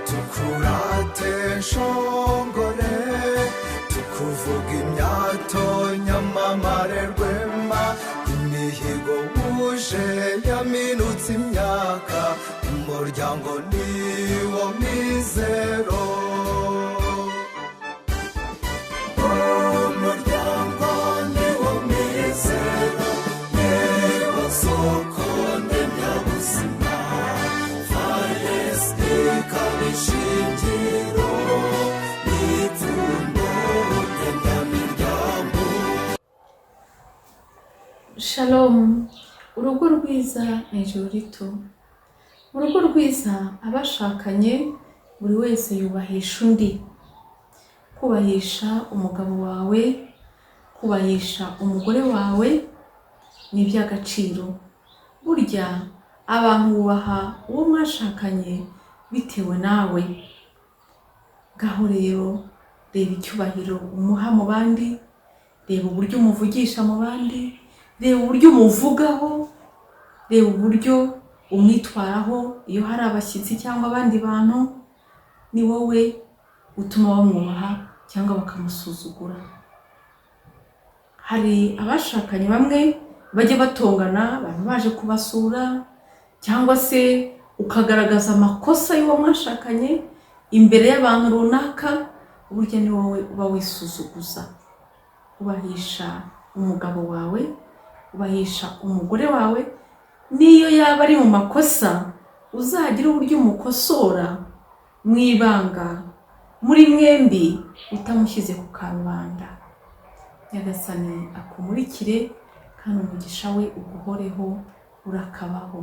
tukurate nshongore, tukuvuga imyato nyamamare rwema, imihigo wuje yaminutse imyaka, umuryango niwo mizero. Umuryango niwo mizero, niwo soko ndemyabuzima, faresi ikaba ishingiro n'ipfundo ndemyamiryango. Shalom. Urugo rwiza ni ijuru rito. Mu rugo rwiza abashakanye buri wese yubahisha undi. Kubahisha umugabo wawe, kubahisha umugore wawe ni iby'agaciro. Burya abantu bubaha uwo mwashakanye bitewe nawe. Gaho rero reba icyubahiro umuha mu bandi, reba uburyo umuvugisha mu bandi, reba uburyo umuvugaho, reba uburyo umwitwaraho iyo hari abashyitsi cyangwa abandi bantu. Ni wowe utuma bamwubaha cyangwa bakamusuzugura. Hari abashakanye bamwe bajya batongana abantu baje kubasura, cyangwa se ukagaragaza amakosa y'uwo mwashakanye imbere y'abantu runaka. Burya ni wowe uba wisuzuguza. Ubahisha umugabo wawe, ubahisha umugore wawe, niyo yaba ari mu makosa uzagira uburyo umukosora mu ibanga muri mwembi utamushyize ku karubanda. Nyagasani akumurikire kandi umugisha we uguhoreho urakabaho.